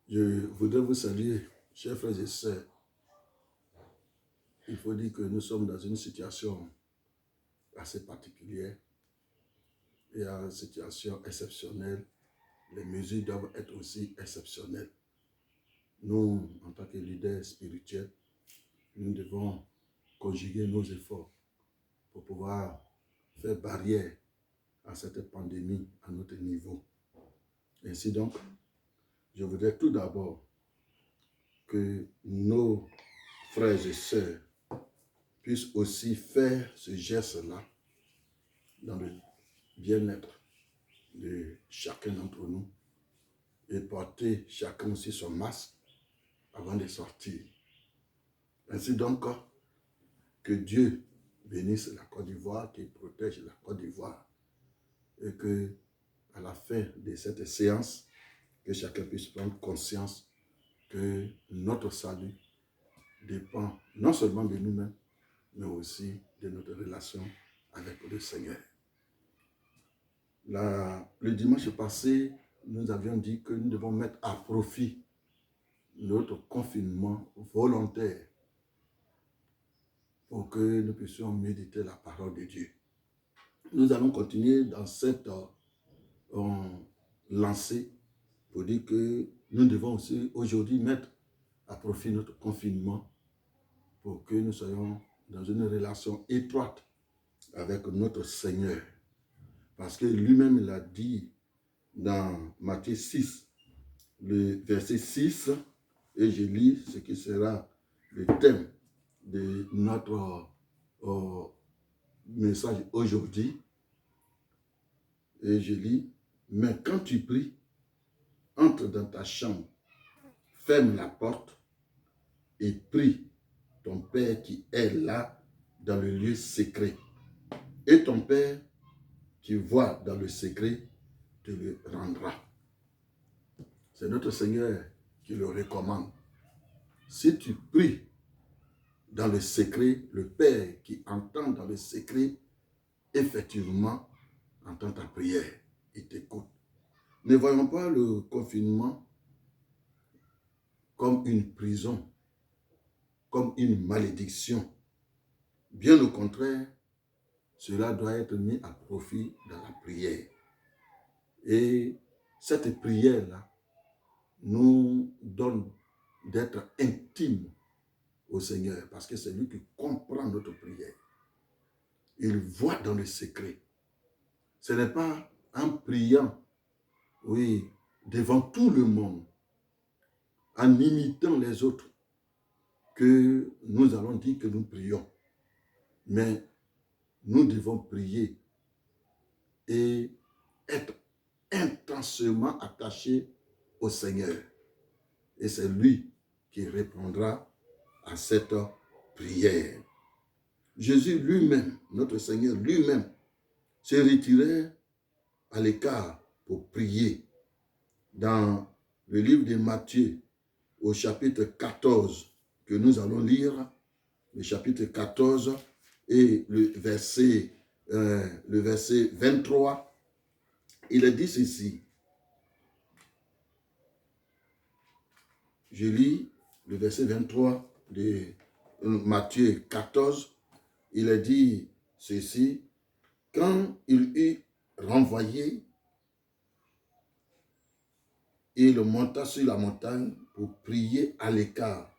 Je voudrais vous saluer, chers frères et sœurs. Il faut dire que nous sommes dans une situation assez particulière et une situation exceptionnelle. Les mesures doivent être aussi exceptionnelles. Nous, en tant que leaders spirituels, nous devons conjuguer nos efforts pour pouvoir faire barrière à cette pandémie à notre niveau. Ainsi donc, je voudrais tout d'abord que nos frères et sœurs puissent aussi faire ce geste-là dans le bien-être de chacun d'entre nous et porter chacun aussi son masque avant de sortir. Ainsi donc, que Dieu bénisse la Côte d'Ivoire, qu'il protège la Côte d'Ivoire et que à la fin de cette séance, que chacun puisse prendre conscience que notre salut dépend non seulement de nous-mêmes, mais aussi de notre relation avec le Seigneur. Le dimanche passé, nous avions dit que nous devons mettre à profit notre confinement volontaire pour que nous puissions méditer la parole de Dieu. Nous allons continuer dans cette lancée pour dire que nous devons aussi aujourd'hui mettre à profit notre confinement pour que nous soyons dans une relation étroite avec notre Seigneur. Parce que lui-même l'a dit dans Matthieu 6, le verset 6, et je lis ce qui sera le thème de notre message aujourd'hui. Et je lis, mais quand tu pries, entre dans ta chambre, ferme la porte et prie ton Père qui est là dans le lieu secret. Et ton Père qui voit dans le secret te le rendra. C'est notre Seigneur qui le recommande. Si tu pries dans le secret, le Père qui entend dans le secret, effectivement, entend ta prière. Il t'écoute. Ne voyons pas le confinement comme une prison, comme une malédiction. Bien au contraire, cela doit être mis à profit dans la prière. Et cette prière-là nous donne d'être intimes au Seigneur, parce que c'est lui qui comprend notre prière. Il voit dans le secret. Ce n'est pas en priant, oui, devant tout le monde, en imitant les autres, que nous allons dire que nous prions. Mais nous devons prier et être intensément attachés au Seigneur. Et c'est lui qui répondra à cette prière. Jésus lui-même, notre Seigneur lui-même, se retirait à l'écart pour prier. Dans le livre de Matthieu, au chapitre 14, que nous allons lire, le chapitre 14 et le verset 23, il est dit ceci. Je lis le verset 23 de Matthieu 14. Il est dit ceci. Quand il eut renvoyé, il monta sur la montagne pour prier à l'écart.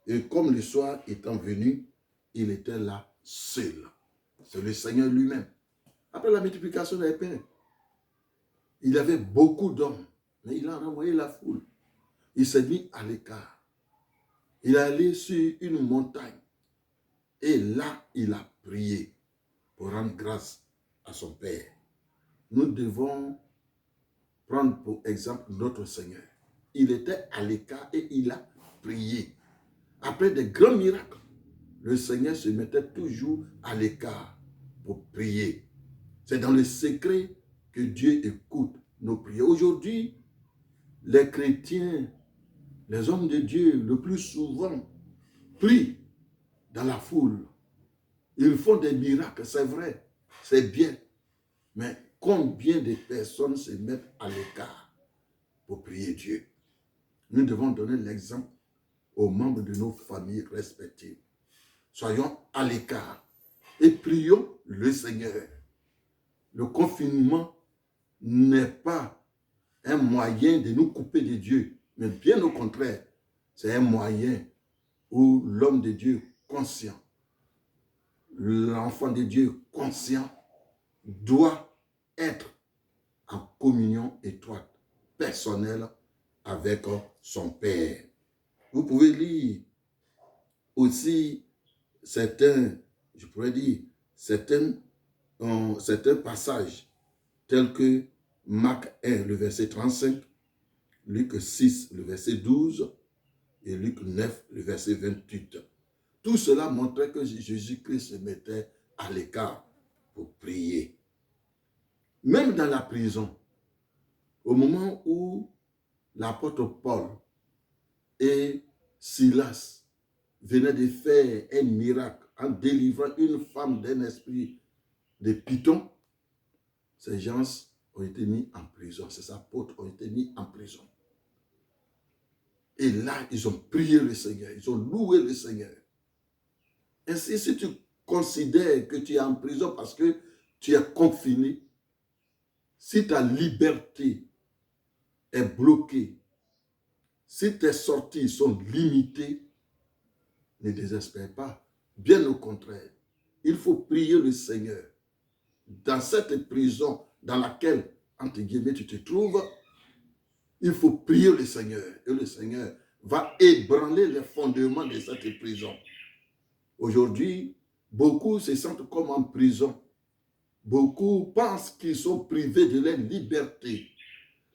Et comme le soir étant venu, il était là seul. C'est le Seigneur lui-même. Après la multiplication des pains, il avait beaucoup d'hommes, mais il a renvoyé la foule. Il s'est mis à l'écart. Il est allé sur une montagne. Et là, il a prié pour rendre grâce à son Père. Nous devons prendre pour exemple notre Seigneur. Il était à l'écart et il a prié. Après des grands miracles, le Seigneur se mettait toujours à l'écart pour prier. C'est dans le secret que Dieu écoute nos prières. Aujourd'hui, les chrétiens, les hommes de Dieu, le plus souvent, prient dans la foule. Ils font des miracles, c'est vrai, c'est bien. Mais combien de personnes se mettent à l'écart pour prier Dieu? nous devons donner l'exemple aux membres de nos familles respectives. Soyons à l'écart et prions le Seigneur. Le confinement n'est pas un moyen de nous couper de Dieu, mais bien au contraire, c'est un moyen où l'homme de Dieu conscient, l'enfant de Dieu conscient, doit être en communion étroite, personnelle avec son Père. Vous pouvez lire aussi certains, je pourrais dire, certains passages tels que Marc 1, le verset 35, Luc 6, le verset 12 et Luc 9, le verset 28. Tout cela montrait que Jésus-Christ se mettait à l'écart pour prier. Même dans la prison, au moment où l'apôtre Paul et Silas venaient de faire un miracle en délivrant une femme d'un esprit de python, ces gens ont été mis en prison, ces apôtres ont été mis en prison. Et là, ils ont prié le Seigneur, ils ont loué le Seigneur. Ainsi, si tu considères que tu es en prison parce que tu es confiné, si ta liberté est bloquée, si tes sorties sont limitées, ne désespère pas. Bien au contraire, il faut prier le Seigneur. Dans cette prison dans laquelle, entre guillemets, tu te trouves, il faut prier le Seigneur. Et le Seigneur va ébranler les fondements de cette prison. Aujourd'hui, beaucoup se sentent comme en prison. Beaucoup pensent qu'ils sont privés de leur liberté.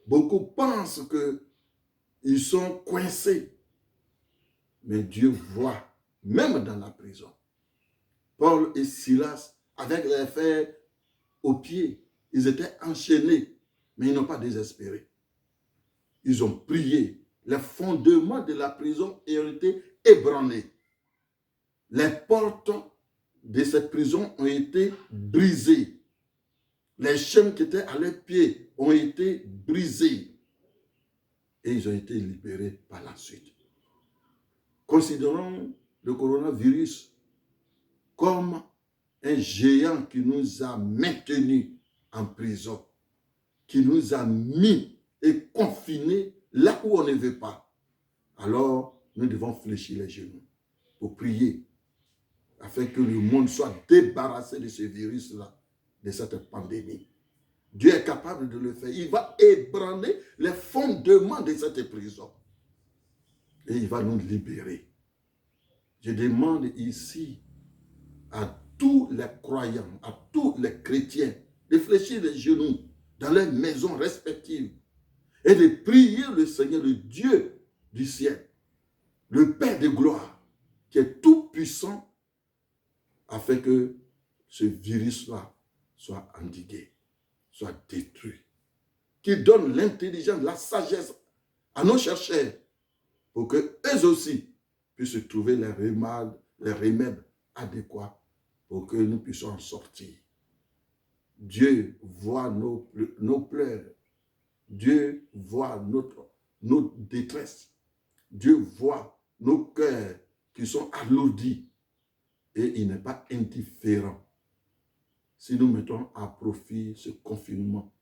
Beaucoup pensent qu'ils sont coincés. Mais Dieu voit, même dans la prison. Paul et Silas, avec les fers aux pieds, ils étaient enchaînés, mais ils n'ont pas désespéré. Ils ont prié. Les fondements de la prison ont été ébranlés. Les portes de cette prison ont été brisées. Les chaînes qui étaient à leurs pieds ont été brisées. Et ils ont été libérés par la suite. Considérons le coronavirus comme un géant qui nous a maintenus en prison, qui nous a mis et confinés là où on ne veut pas. Alors, nous devons fléchir les genoux pour prier afin que le monde soit débarrassé de ce virus-là, de cette pandémie. Dieu est capable de le faire. Il va ébranler les fondements de cette prison. Et il va nous libérer. Je demande ici à tous les croyants, à tous les chrétiens, de fléchir les genoux dans leurs maisons respectives et de prier le Seigneur, le Dieu du ciel, le Père de gloire, qui est tout puissant, afin que ce virus-là soit endigué, soit détruit. Qui donne l'intelligence, la sagesse à nos chercheurs pour qu'eux aussi puissent trouver les remèdes adéquats pour que nous puissions en sortir. Dieu voit nos pleurs. Dieu voit notre détresse. Dieu voit nos cœurs qui sont alourdis. Et il n'est pas indifférent. Si nous mettons à profit ce confinement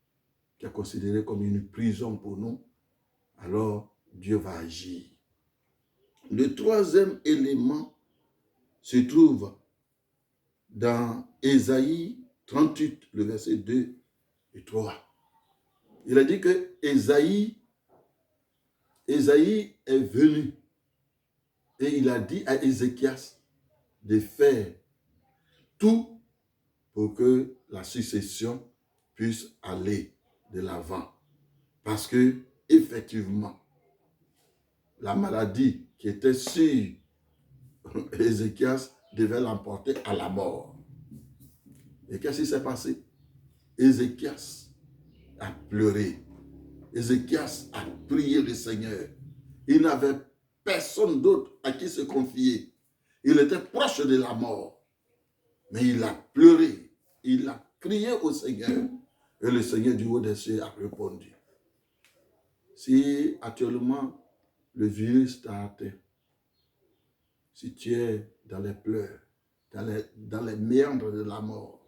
qui est considéré comme une prison pour nous, alors Dieu va agir. Le troisième élément se trouve dans Ésaïe 38, le verset 2 et 3. Il a dit que Ésaïe est venu et il a dit à Ézéchias de faire tout pour que la succession puisse aller de l'avant. Parce que, effectivement, la maladie qui était sur Ézéchias devait l'emporter à la mort. Et qu'est-ce qui s'est passé? Ézéchias a pleuré. Ézéchias a prié le Seigneur. Il n'avait personne d'autre à qui se confier. Il était proche de la mort. Mais il a pleuré. Il a crié au Seigneur. Et le Seigneur du haut des cieux a répondu. Si actuellement le virus t'a atteint, si tu es dans les pleurs, dans les méandres de la mort,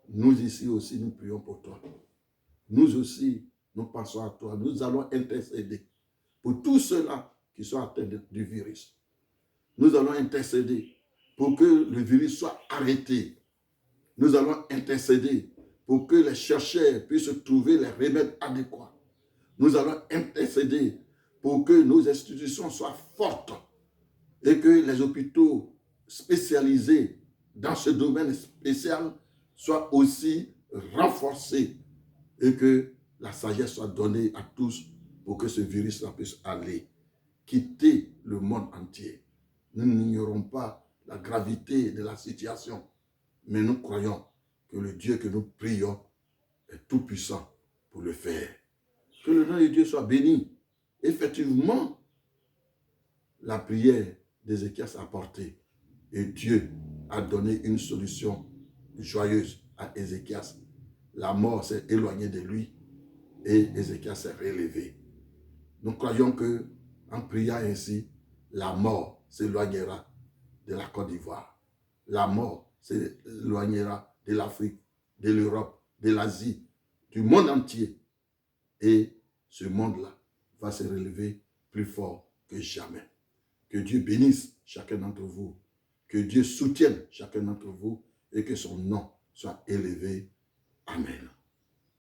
nous ici aussi, nous prions pour toi. Nous aussi, nous pensons à toi. Nous allons intercéder pour tous ceux-là qui sont atteints du virus. Nous allons intercéder pour que le virus soit arrêté. Nous allons intercéder pour que les chercheurs puissent trouver les remèdes adéquats. Nous allons intercéder pour que nos institutions soient fortes et que les hôpitaux spécialisés dans ce domaine spécial soient aussi renforcés et que la sagesse soit donnée à tous pour que ce virus puisse aller quitter le monde entier. Nous n'ignorons pas la gravité de la situation, mais nous croyons que le Dieu que nous prions est tout puissant pour le faire. Que le nom de Dieu soit béni. Effectivement, la prière d'Ézéchias a porté et Dieu a donné une solution joyeuse à Ézéchias. La mort s'est éloignée de lui et Ézéchias s'est relevé. Nous croyons que en priant ainsi, la mort s'éloignera de la Côte d'Ivoire. La mort s'éloignera de l'Afrique, de l'Europe, de l'Asie, du monde entier. Et ce monde-là va se relever plus fort que jamais. Que Dieu bénisse chacun d'entre vous. Que Dieu soutienne chacun d'entre vous et que son nom soit élevé. Amen.